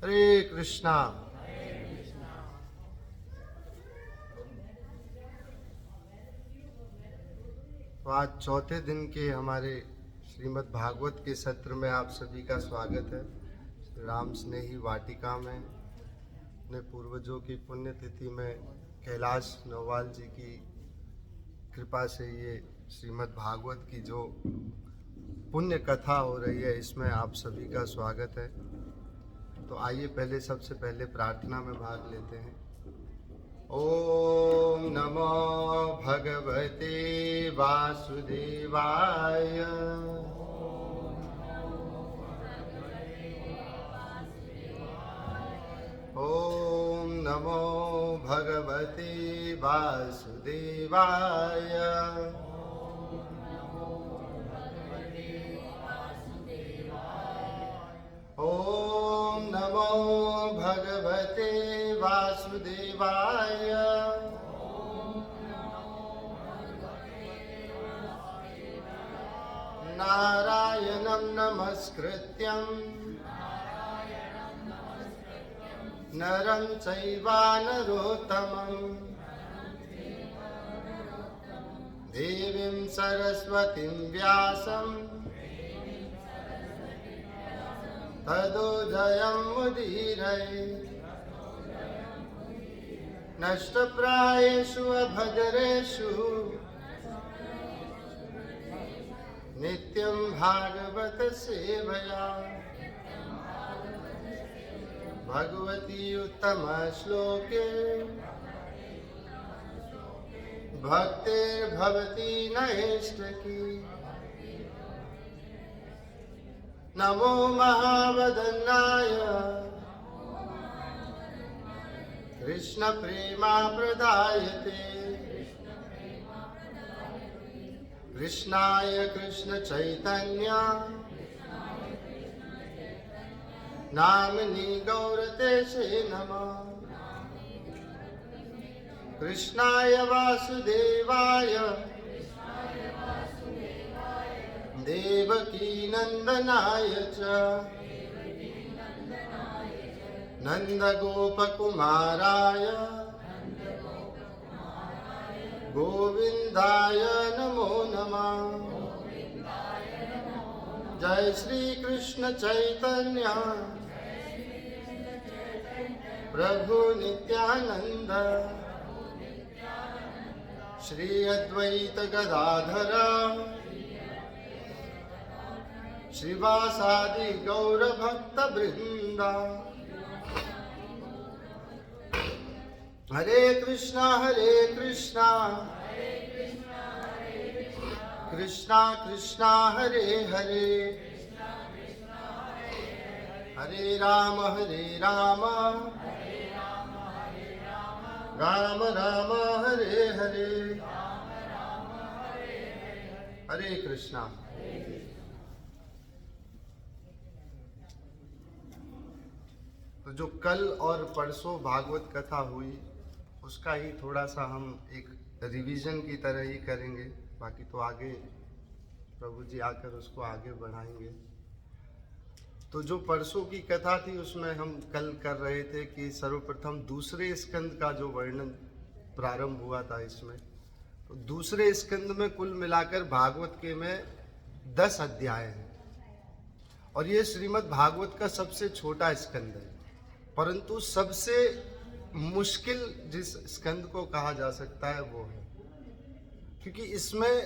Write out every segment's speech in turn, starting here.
हरे कृष्णा। तो आज चौथे दिन के हमारे श्रीमद् भागवत के सत्र में आप सभी का स्वागत है। श्री राम स्नेही वाटिका में अपने पूर्वजों की पुण्यतिथि में कैलाश नौवाल जी की कृपा से ये श्रीमद् भागवत की जो पुण्य कथा हो रही है, इसमें आप सभी का स्वागत है। तो आइए सबसे पहले प्रार्थना में भाग लेते हैं। ओम नमो भगवते वासुदेवाय। ओम नमो भगवते वासुदेवाय। ओम नमो भगवते वासुदेवाय। नारायणं नमस्कृत्यं नरं चैव नरोत्तमं देवीं सरस्वतीं व्यासं ततो जयमुदीरये। नष्टप्रायेषु अभद्रेषु नित्यं भागवत सेवया भगवती उत्तम श्लोके भक्तिर्भवती नैष्ठिकी। नमो महावदन्नाय कृष्ण प्रेमा प्रदायते कृष्णाय कृष्ण चैतन्य नामिनी गौरतेशे नमः। कृष्णाय वासुदेवाय देवकी नंदनाय च नंदगोपकुमाराय गोविंदाय नमो नमः। जय श्री कृष्ण चैतन्य प्रभु नित्यानंद श्री अद्वैत गदाधर श्रीवासादि गौर भक्त वृंदा। हरे कृष्णा कृष्णा कृष्णा हरे हरे हरे राम राम राम हरे हरे। हरे कृष्णा। तो जो कल और परसों भागवत कथा हुई उसका ही थोड़ा सा हम एक रिवीजन की तरह ही करेंगे, बाकी तो आगे प्रभु जी आकर उसको आगे बढ़ाएंगे। तो जो परसों की कथा थी उसमें हम कल कर रहे थे कि सर्वप्रथम दूसरे स्कंद का जो वर्णन प्रारंभ हुआ था इसमें। तो दूसरे स्कंद में कुल मिलाकर भागवत के में 10 अध्याय हैं और ये श्रीमद् भागवत का सबसे छोटा स्कंद है, परंतु सबसे मुश्किल जिस स्कंद को कहा जा सकता है वो है, क्योंकि इसमें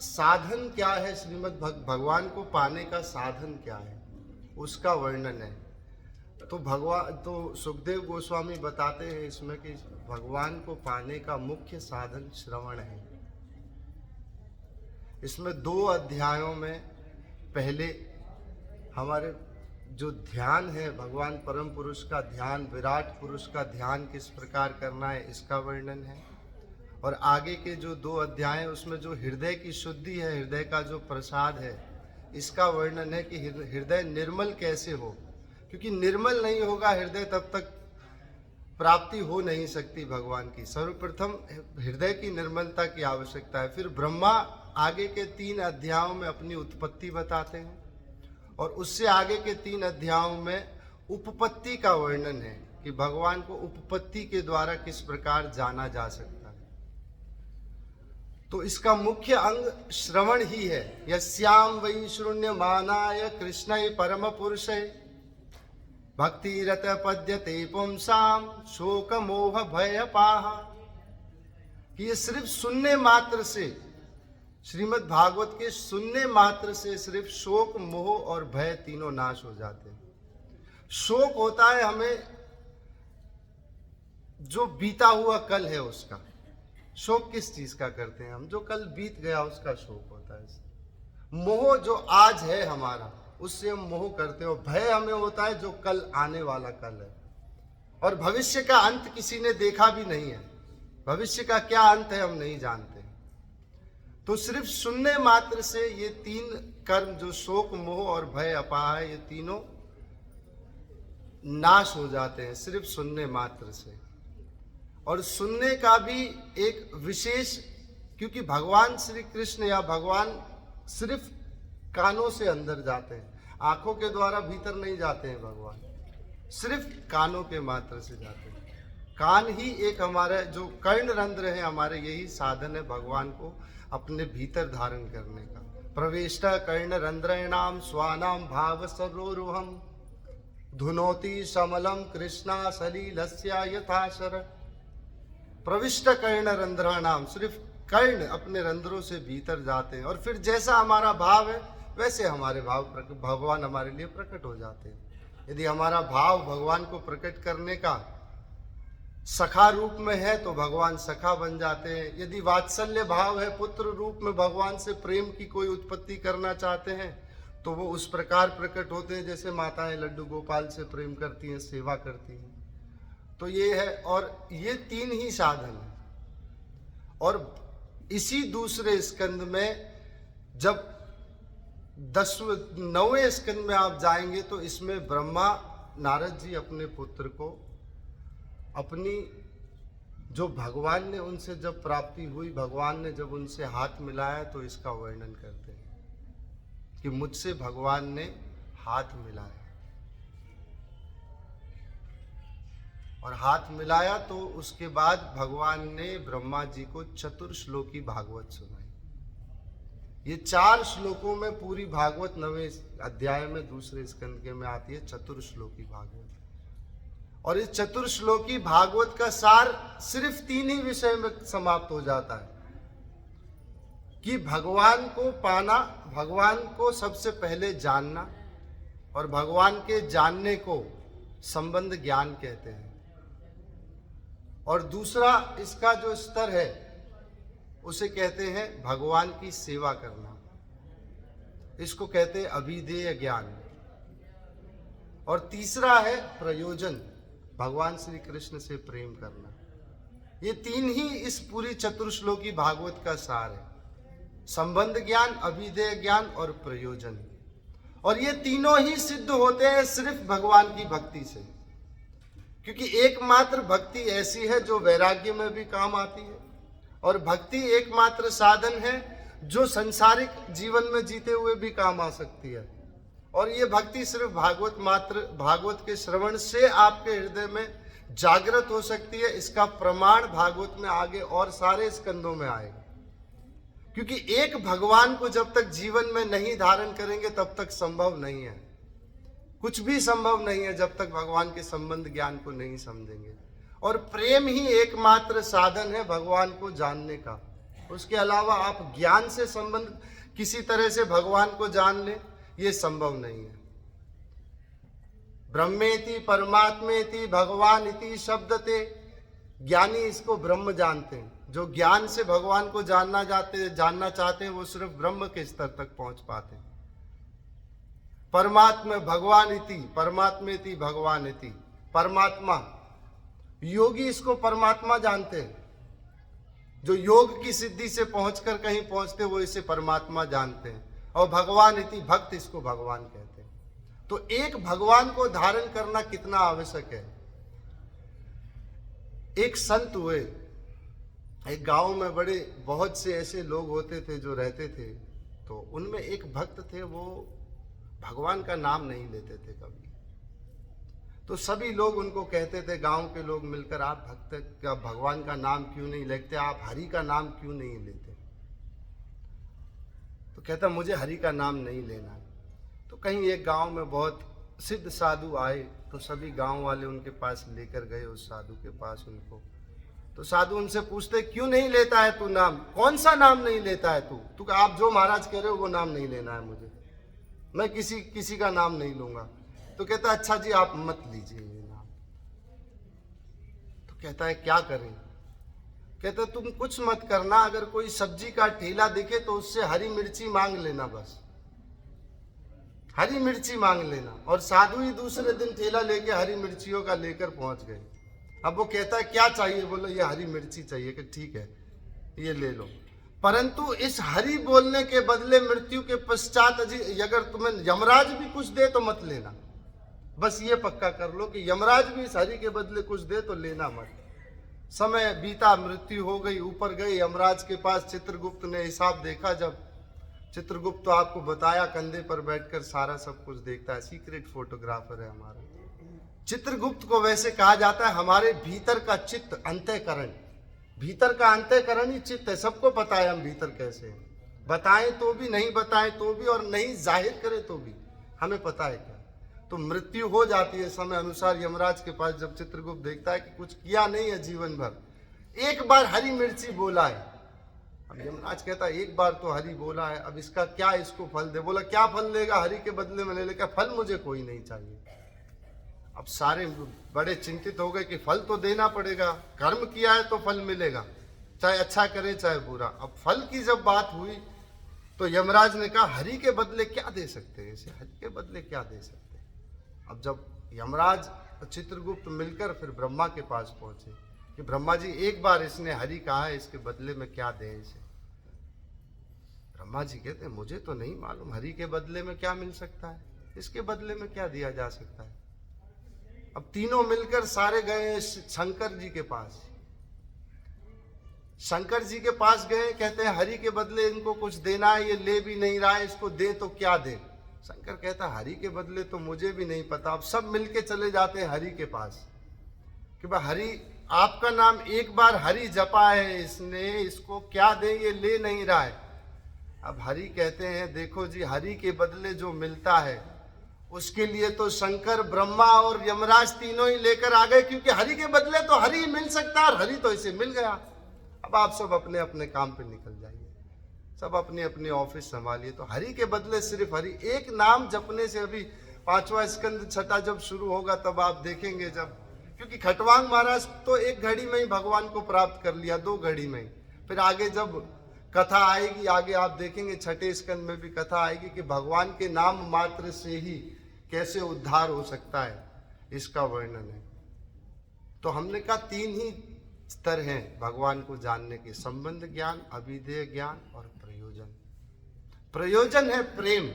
साधन क्या है, श्रीमद् भगवान को पाने का साधन क्या है उसका वर्णन है। तो सुखदेव गोस्वामी बताते हैं इसमें कि भगवान को पाने का मुख्य साधन श्रवण है। इसमें 2 अध्यायों में पहले हमारे जो ध्यान है, भगवान परम पुरुष का ध्यान, विराट पुरुष का ध्यान किस प्रकार करना है इसका वर्णन है, और आगे के जो 2 अध्याय हैं उसमें जो हृदय की शुद्धि है, हृदय का जो प्रसाद है, इसका वर्णन है कि हृदय निर्मल कैसे हो, क्योंकि निर्मल नहीं होगा हृदय तब तक प्राप्ति हो नहीं सकती भगवान की। सर्वप्रथम हृदय की निर्मलता की आवश्यकता है। फिर ब्रह्मा आगे के 3 अध्यायों में अपनी उत्पत्ति बताते हैं और उससे आगे के 3 अध्यायों में उपपत्ति का वर्णन है कि भगवान को उपपत्ति के द्वारा किस प्रकार जाना जा सकता है। तो इसका मुख्य अंग श्रवण ही है। यस्याम वै शृण्यमानाय कृष्णै परम पुरुषै भक्तिरत पद्यते पुंसाम शोक मोह भय पाहा। कि ये सिर्फ सुनने मात्र से, श्रीमद् भागवत के सुनने मात्र से सिर्फ शोक मोह और भय तीनों नाश हो जाते हैं। शोक होता है हमें जो बीता हुआ कल है उसका। शोक किस चीज का करते हैं हम? जो कल बीत गया उसका शोक होता है। मोह जो आज है हमारा, उससे हम मोह करते हो। भय हमें होता है जो कल आने वाला कल है। और भविष्य का अंत किसी ने देखा भी नहीं है। भविष्य का क्या अंत है हम नहीं जानते। तो सिर्फ सुनने मात्र से ये तीन कर्म जो शोक मोह और भय अपाह है, ये तीनों नाश हो जाते हैं सिर्फ सुनने मात्र से। और सुनने का भी एक विशेष, क्योंकि भगवान श्री कृष्ण या भगवान सिर्फ कानों से अंदर जाते हैं, आंखों के द्वारा भीतर नहीं जाते हैं। भगवान सिर्फ कानों के मात्र से जाते हैं। कान ही एक हमारा जो कर्ण रंध्र है, हमारे यही साधन है भगवान को अपने भीतर धारण करने का। प्रविष्ट कर्ण रंध्रेणाम स्वानाम भाव सरोरुहम धुनोति समलम कृष्णा सलीलस्या यथाशर। प्रविष्ट कर्ण रंध्राणाम, सिर्फ कर्ण अपने रंध्रों से भीतर जाते हैं और फिर जैसा हमारा भाव है वैसे हमारे भाव भगवान हमारे लिए प्रकट हो जाते हैं। यदि हमारा भाव भगवान को प्रकट करने का सखा रूप में है तो भगवान सखा बन जाते हैं। यदि वात्सल्य भाव है, पुत्र रूप में भगवान से प्रेम की कोई उत्पत्ति करना चाहते हैं तो वो उस प्रकार प्रकट होते हैं जैसे माताएं लड्डू गोपाल से प्रेम करती हैं, सेवा करती हैं। तो ये है, और ये तीन ही साधन है। और इसी दूसरे स्कंद में जब 9वें स्कंद में आप जाएंगे तो इसमें ब्रह्मा नारद जी अपने पुत्र को अपनी जो भगवान ने उनसे जब प्राप्ति हुई, भगवान ने जब उनसे हाथ मिलाया तो इसका वर्णन करते हैं कि मुझसे भगवान ने हाथ मिलाया। और हाथ मिलाया तो उसके बाद भगवान ने ब्रह्मा जी को चतुर्श्लोकी भागवत सुनाई। ये 4 श्लोकों में पूरी भागवत 9वें अध्याय में दूसरे स्कंद के में आती है चतुर्श्लोकी भागवत। और इस चतुर्श्लोकी भागवत का सार सिर्फ 3 ही विषय में समाप्त हो जाता है कि भगवान को पाना, भगवान को सबसे पहले जानना, और भगवान के जानने को संबंध ज्ञान कहते हैं। और दूसरा इसका जो स्तर है उसे कहते हैं भगवान की सेवा करना, इसको कहते हैं अभिधेय ज्ञान। और तीसरा है प्रयोजन, भगवान श्री कृष्ण से प्रेम करना। ये 3 ही इस पूरी चतुर्श्लोकी भागवत का सार है, संबंध ज्ञान, अभिधेय ज्ञान और प्रयोजन। और ये तीनों ही सिद्ध होते हैं सिर्फ भगवान की भक्ति से, क्योंकि एकमात्र भक्ति ऐसी है जो वैराग्य में भी काम आती है, और भक्ति एकमात्र साधन है जो संसारिक जीवन में जीते हुए भी काम आ सकती है। और ये भक्ति सिर्फ भागवत के श्रवण से आपके हृदय में जागृत हो सकती है। इसका प्रमाण भागवत में आगे और सारे स्कंदों में आएगा। क्योंकि एक भगवान को जब तक जीवन में नहीं धारण करेंगे तब तक संभव नहीं है, कुछ भी संभव नहीं है जब तक भगवान के संबंध ज्ञान को नहीं समझेंगे। और प्रेम ही एकमात्र साधन है भगवान को जानने का। उसके अलावा आप ज्ञान से संबंध किसी तरह से भगवान को जान लें, ये संभव नहीं है। ब्रह्मेति परमात्मेति भगवान इति शब्दते, ज्ञानी इसको ब्रह्म जानते हैं। जो ज्ञान से भगवान को जानना चाहते हैं वो सिर्फ ब्रह्म के स्तर तक पहुंच पाते हैं। परमात्मा भगवान इति, परमात्मेति भगवान इति, परमात्मा, योगी इसको परमात्मा जानते हैं। जो योग की सिद्धि से पहुंचकर कहीं पहुंचते वो इसे परमात्मा जानते हैं। और भगवान इति, भक्त इसको भगवान कहते हैं। तो एक भगवान को धारण करना कितना आवश्यक है। एक संत हुए, एक गांव में बड़े बहुत से ऐसे लोग होते थे जो रहते थे, तो उनमें एक भक्त थे, वो भगवान का नाम नहीं लेते थे कभी। तो सभी लोग उनको कहते थे, गांव के लोग मिलकर, आप भक्त का भगवान का नाम क्यों नहीं लेते, आप हरि का नाम क्यों नहीं लेते? तो कहता मुझे हरि का नाम नहीं लेना है। तो कहीं एक गांव में बहुत सिद्ध साधु आए, तो सभी गांव वाले उनके पास लेकर गए उस साधु के पास उनको। तो साधु उनसे पूछते, क्यों नहीं लेता है तू नाम, कौन सा नाम नहीं लेता है तू? आप जो महाराज कह रहे हो वो नाम नहीं लेना है मुझे, मैं किसी का नाम नहीं लूंगा। तो कहता अच्छा जी आप मत लीजिए ये नाम। तो कहता है क्या करें? कहता तुम कुछ मत करना, अगर कोई सब्जी का ठेला दिखे तो उससे हरी मिर्ची मांग लेना, बस हरी मिर्ची मांग लेना। और साधु ही दूसरे दिन ठेला लेके हरी मिर्चियों का लेकर पहुंच गए। अब वो कहता है क्या चाहिए? बोलो ये हरी मिर्ची चाहिए। कि ठीक है ये ले लो, परंतु इस हरि बोलने के बदले मृत्यु के पश्चात अगर तुम्हें यमराज भी कुछ दे तो मत लेना। बस ये पक्का कर लो कि यमराज भी इस हरि के बदले कुछ दे तो लेना मत। समय बीता, मृत्यु हो गई, ऊपर गए यमराज के पास। चित्रगुप्त ने हिसाब देखा। जब चित्रगुप्त तो आपको बताया कंधे पर बैठकर सारा सब कुछ देखता है, सीक्रेट फोटोग्राफर है हमारा। चित्रगुप्त को वैसे कहा जाता है हमारे भीतर का चित्त, अंतःकरण। भीतर का अंतःकरण ही चित्त है। सबको पता है हम भीतर कैसे हैं, बताएं तो भी, नहीं बताएं तो भी, और नहीं जाहिर करें तो भी हमें पता है क्या। तो मृत्यु हो जाती है समय अनुसार यमराज के पास। जब चित्रगुप्त देखता है कि कुछ किया नहीं है जीवन भर, एक बार हरी मिर्ची बोला है। अब यमराज कहता है एक बार तो हरि बोला है, अब इसका क्या इसको फल दे? बोला क्या फल देगा? हरि के बदले में ले लेगा, फल मुझे कोई नहीं चाहिए। अब सारे बड़े चिंतित हो गए कि फल तो देना पड़ेगा, कर्म किया है तो फल मिलेगा, चाहे अच्छा करे चाहे बुरा। अब फल की जब बात हुई तो यमराज ने कहा हरि के बदले क्या दे सकते हैं इसे, हरि के बदले क्या दे सकते हैं? अब जब यमराज और चित्रगुप्त मिलकर फिर ब्रह्मा के पास पहुंचे कि ब्रह्मा जी एक बार इसने हरि कहा है, इसके बदले में क्या दें इसे? ब्रह्मा जी कहते हैं मुझे तो नहीं मालूम हरि के बदले में क्या मिल सकता है, इसके बदले में क्या दिया जा सकता है। अब तीनों मिलकर सारे गए शंकर जी के पास। शंकर जी के पास गए, कहते हैं हरि के बदले इनको कुछ देना है, ये ले भी नहीं रहा है, इसको दे तो क्या दे? शंकर कहता हरि के बदले तो मुझे भी नहीं पता। अब सब मिलके चले जाते हैं हरि के पास कि भाई हरि, आपका नाम एक बार हरि जपा है इसने, इसको क्या दे, ये ले नहीं रहा है। अब हरि कहते हैं देखो जी, हरि के बदले जो मिलता है उसके लिए तो शंकर, ब्रह्मा और यमराज तीनों ही लेकर आ गए, क्योंकि हरि के बदले तो हरि मिल सकता है और हरि तो इसे मिल गया। अब आप सब अपने अपने काम पे निकल जाइए, सब अपने अपने ऑफिस संभालिए। तो हरि के बदले सिर्फ हरि, एक नाम जपने से अभी 5वां स्कंद छठा जब शुरू होगा तब आप देखेंगे, जब क्योंकि खटवांग महाराज तो एक घड़ी में ही भगवान को प्राप्त कर लिया, 2 घड़ी में ही। फिर आगे जब कथा आएगी, आगे आप देखेंगे छठे स्कंद में भी कथा आएगी कि भगवान के नाम मात्र से ही कैसे उद्धार हो सकता है, इसका वर्णन है। तो हमने कहा 3 ही स्तर हैं भगवान को जानने के, संबंध ज्ञान, अभिधेय ज्ञान और प्रयोजन। प्रयोजन है प्रेम,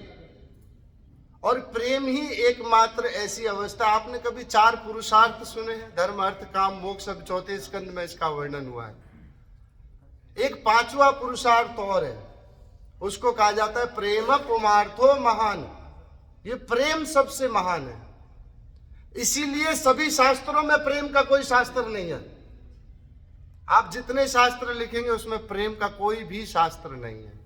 और प्रेम ही एकमात्र ऐसी अवस्था। आपने कभी 4 पुरुषार्थ सुने हैं? धर्म, अर्थ, काम, मोक्ष। अब 4थे स्कंद में इसका वर्णन हुआ है। एक 5वां पुरुषार्थ और है, उसको कहा जाता है प्रेम पुमार्थो महान। ये प्रेम सबसे महान है, इसीलिए सभी शास्त्रों में प्रेम का कोई शास्त्र नहीं है। आप जितने शास्त्र लिखेंगे उसमें प्रेम का कोई भी शास्त्र नहीं है,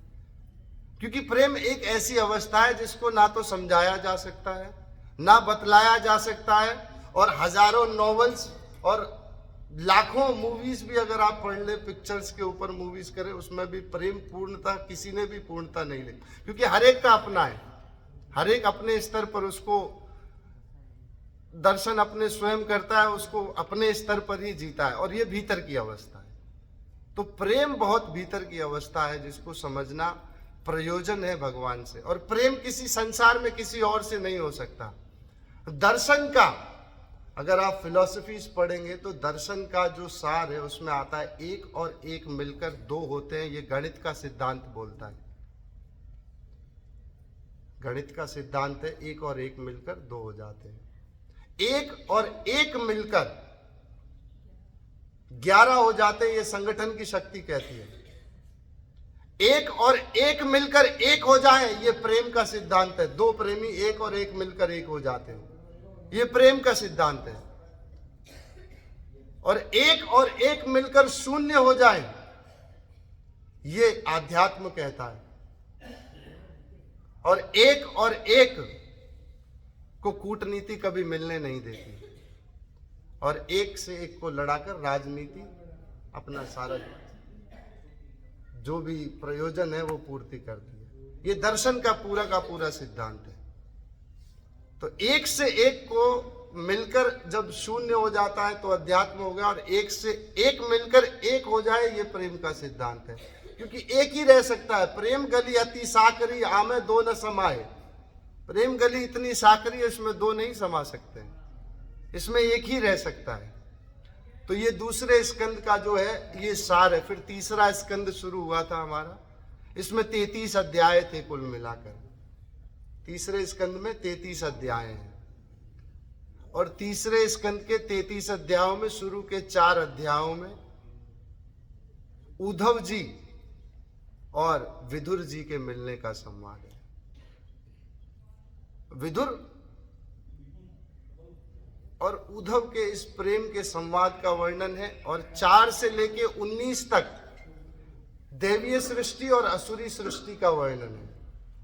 क्योंकि प्रेम एक ऐसी अवस्था है जिसको ना तो समझाया जा सकता है, ना बतलाया जा सकता है। और हजारों नॉवेल्स और लाखों मूवीज भी अगर आप पढ़ ले, पिक्चर्स के ऊपर मूवीज करें, उसमें भी प्रेम पूर्णता किसी ने भी पूर्णता नहीं ली, क्योंकि हर एक का अपना है, हर एक अपने स्तर पर उसको दर्शन अपने स्वयं करता है, उसको अपने स्तर पर ही जीता है, और ये भीतर की अवस्था है। तो प्रेम बहुत भीतर की अवस्था है जिसको समझना प्रयोजन है भगवान से। और प्रेम किसी संसार में किसी और से नहीं हो सकता। दर्शन का अगर आप फिलॉसफीज पढ़ेंगे तो दर्शन का जो सार है उसमें आता है 1 और 1 मिलकर 2 होते हैं। ये गणित का सिद्धांत बोलता है, गणित का सिद्धांत है 1 और 1 मिलकर 2 हो जाते हैं। 1 और 1 मिलकर 11 हो जाते हैं, ये संगठन की शक्ति कहती है। 1 और 1 मिलकर 1 हो जाए, ये प्रेम का सिद्धांत है। 2 प्रेमी 1 और 1 मिलकर 1 हो जाते हैं। ये प्रेम का सिद्धांत है। और एक मिलकर शून्य हो जाए, ये आध्यात्म कहता है। और एक को कूटनीति कभी मिलने नहीं देती, और एक से एक को लड़ाकर राजनीति अपना सारा जो भी प्रयोजन है वो पूर्ति करती है। ये दर्शन का पूरा सिद्धांत है। तो एक से एक को मिलकर जब शून्य हो जाता है तो अध्यात्म हो गया, और एक से एक मिलकर एक हो जाए, ये प्रेम का सिद्धांत है। क्योंकि एक ही रह सकता है। प्रेम गली अति साकरी, आमे दो न समाये। प्रेम गली इतनी साकरी है, इसमें दो नहीं समा सकते, इसमें एक ही रह सकता है। तो ये दूसरे स्कंद का जो है ये सार है। फिर तीसरा स्कंद शुरू हुआ था हमारा, इसमें 33 अध्याय थे कुल मिलाकर। तीसरे स्कंद में 33 अध्याय हैं, और तीसरे स्कंद के 33 अध्यायों में शुरू के 4 अध्यायों में उद्धव जी और विदुर जी के मिलने का संवाद है। विदुर और उद्धव के इस प्रेम के संवाद का वर्णन है। और 4 से लेके 19 तक दैवीय सृष्टि और असुरी सृष्टि का वर्णन है,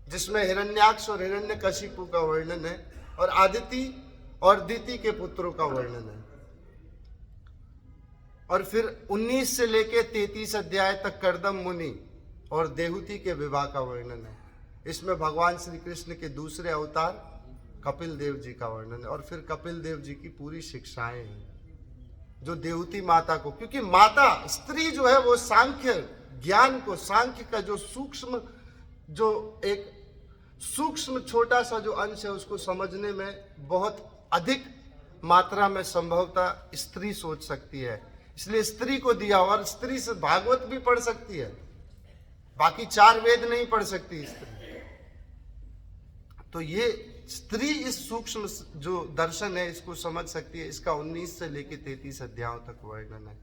जिसमें हिरण्याक्ष और हिरण्यकशिपु का वर्णन है, और आदिति और दिति के पुत्रों का वर्णन है। और फिर 19 से लेके 33 अध्याय तक कर्दम मुनि और देहूति के विवाह का वर्णन है। इसमें भगवान श्री कृष्ण के दूसरे अवतार कपिल देव जी का वर्णन है, और फिर कपिल देव जी की पूरी शिक्षाएं हैं जो देहूति माता को, क्योंकि माता स्त्री जो है वो सांख्य ज्ञान को, सांख्य का जो सूक्ष्म, जो एक सूक्ष्म छोटा सा जो अंश है उसको समझने में बहुत अधिक मात्रा में संभवतः स्त्री सोच सकती है। इसलिए स्त्री को दिया, और स्त्री से भागवत भी पढ़ सकती है, बाकी 4 वेद नहीं पढ़ सकती स्त्री। तो ये स्त्री इस सूक्ष्म जो दर्शन है इसको समझ सकती है। इसका 19 से लेकर 33 अध्यायों तक वर्णन है।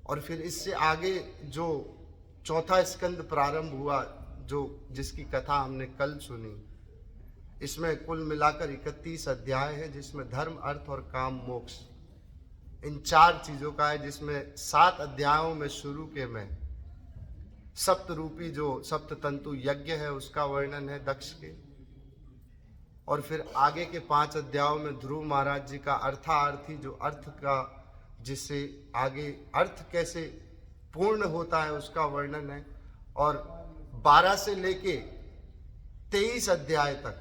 और फिर इससे आगे जो चौथा स्कंद प्रारंभ हुआ, जो जिसकी कथा हमने कल सुनी, इसमें कुल मिलाकर 31 अध्याय है, जिसमें धर्म, अर्थ और काम, मोक्ष, इन 4 चीजों का है। जिसमें 7 अध्यायों में शुरू के में सप्त रूपी जो सप्त तंतु यज्ञ है उसका वर्णन है दक्ष के। और फिर आगे के 5 अध्यायों में ध्रुव महाराज जी का अर्थार्थी, जो अर्थ का, जिससे आगे अर्थ कैसे पूर्ण होता है उसका वर्णन है। और 12 से लेके 23 अध्याय तक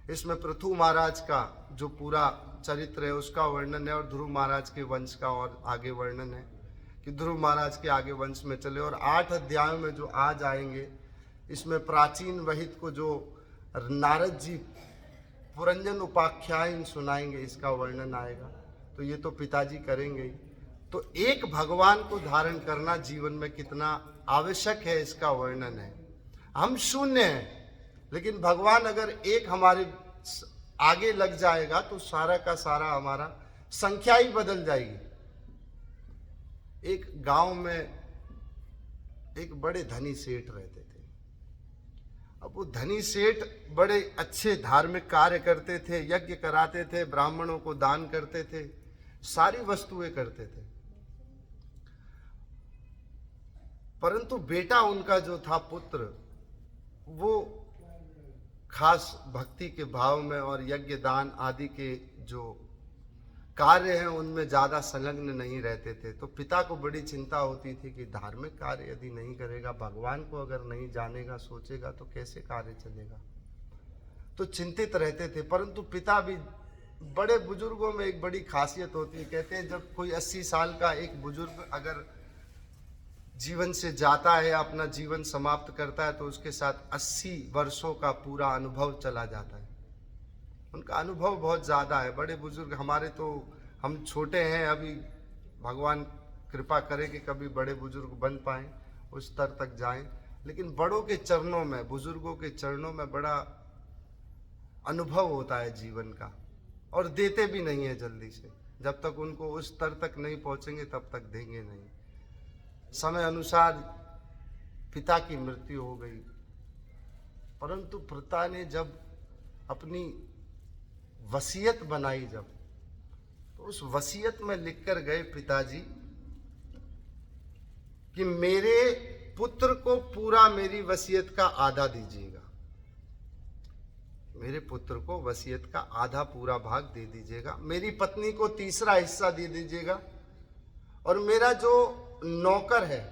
इसमें पृथु महाराज का जो पूरा चरित्र है उसका वर्णन है, और ध्रुव महाराज के वंश का और आगे वर्णन है कि ध्रुव महाराज के आगे वंश में चले। और 8 अध्यायों में जो आज आएंगे, इसमें प्राचीन वहित को जो नारद जी पुरंजन उपाख्यान सुनाएंगे, इसका वर्णन आएगा। तो ये तो पिताजी करेंगे ही। तो एक भगवान को धारण करना जीवन में कितना आवश्यक है, इसका वर्णन है। हम शून्य हैं, लेकिन भगवान अगर एक हमारे आगे लग जाएगा तो सारा का सारा हमारा संख्या ही बदल जाएगी। एक गांव में एक बड़े धनी सेठ रहते थे। अब वो धनी सेठ बड़े अच्छे धार्मिक कार्य करते थे, यज्ञ कराते थे, ब्राह्मणों को दान करते थे, सारी वस्तुएं करते थे। परंतु बेटा उनका जो था पुत्र, वो खास भक्ति के भाव में और यज्ञ दान आदि के जो कार्य हैं उनमें ज्यादा संलग्न नहीं रहते थे। तो पिता को बड़ी चिंता होती थी कि धार्मिक कार्य यदि नहीं करेगा, भगवान को अगर नहीं जानेगा, सोचेगा, तो कैसे कार्य चलेगा। तो चिंतित रहते थे। परंतु पिता भी, बड़े बुजुर्गों में एक बड़ी खासियत होती है, कहते हैं जब कोई 80 साल का एक बुजुर्ग अगर जीवन से जाता है, अपना जीवन समाप्त करता है, तो उसके साथ 80 वर्षों का पूरा अनुभव चला जाता है। उनका अनुभव बहुत ज़्यादा है। बड़े बुजुर्ग हमारे, तो हम छोटे हैं अभी, भगवान कृपा करे कि कभी बड़े बुजुर्ग बन पाएं, उस स्तर तक जाएं। लेकिन बड़ों के चरणों में, बुजुर्गों के चरणों में बड़ा अनुभव होता है जीवन का, और देते भी नहीं है जल्दी से। जब तक उनको उस स्तर तक नहीं पहुंचेंगे तब तक देंगे नहीं। समय अनुसार पिता की मृत्यु हो गई, परंतु पिता ने जब अपनी वसीयत बनाई जब, तो उस वसीयत में लिख कर गए पिताजी कि मेरे पुत्र को पूरा मेरी वसीयत का आधा दीजिएगा, मेरे पुत्र को वसीयत का आधा पूरा भाग दे दीजिएगा, मेरी पत्नी को तीसरा हिस्सा दे दीजिएगा, और मेरा जो नौकर है,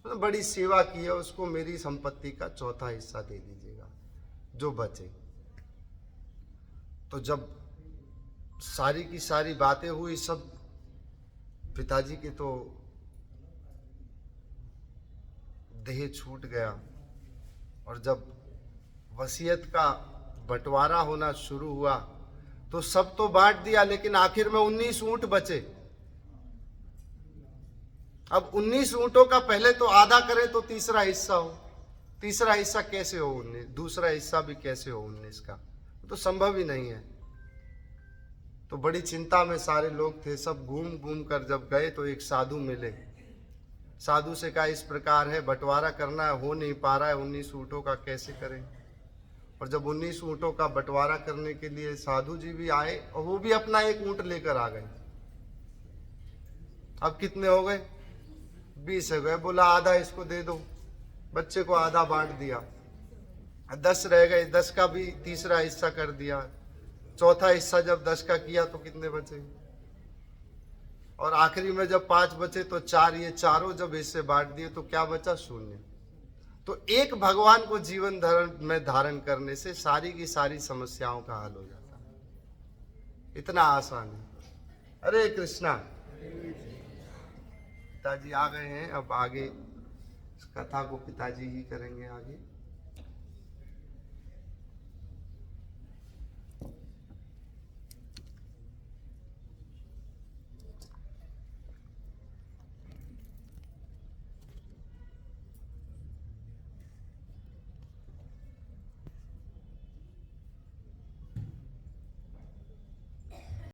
बड़ी सेवा की है, उसको मेरी संपत्ति का चौथा हिस्सा दे दीजिएगा जो बचे। तो जब सारी की सारी बातें हुई, सब पिताजी के तो देह छूट गया, और जब वसीयत का बंटवारा होना शुरू हुआ तो सब तो बांट दिया, लेकिन आखिर में 19 ऊंट बचे। अब 19 ऊंटों का पहले तो आधा करें तो तीसरा हिस्सा हो, तीसरा हिस्सा कैसे हो 19, दूसरा हिस्सा भी कैसे हो 19 का, तो संभव ही नहीं है। तो बड़ी चिंता में सारे लोग थे, सब घूम घूम कर जब गए तो एक साधु मिले। साधु से कहा इस प्रकार है, बंटवारा करना है, हो नहीं पा रहा है, 19 ऊंटों का कैसे करें। और जब 19 ऊंटों का बंटवारा करने के लिए साधु जी भी आए, और वो भी अपना एक ऊंट लेकर आ गए। अब कितने हो गए? 20 हो गए। बोला आधा इसको दे दो, बच्चे को आधा बांट दिया। 10 रह गए, 10 का भी तीसरा हिस्सा कर दिया। चौथा हिस्सा जब 10 का किया तो कितने बचे? और आखिरी में जब 5 बचे तो 4, ये चारों जब हिस्से बांट दिए तो क्या बचा? 0। तो एक भगवान को जीवन में धारण करने से सारी की सारी समस्याओं का हल हो जाता है। इतना आसान है। हरे कृष्णा। पिताजी आ गए हैं, अब आगे इस कथा को पिताजी ही करेंगे आगे।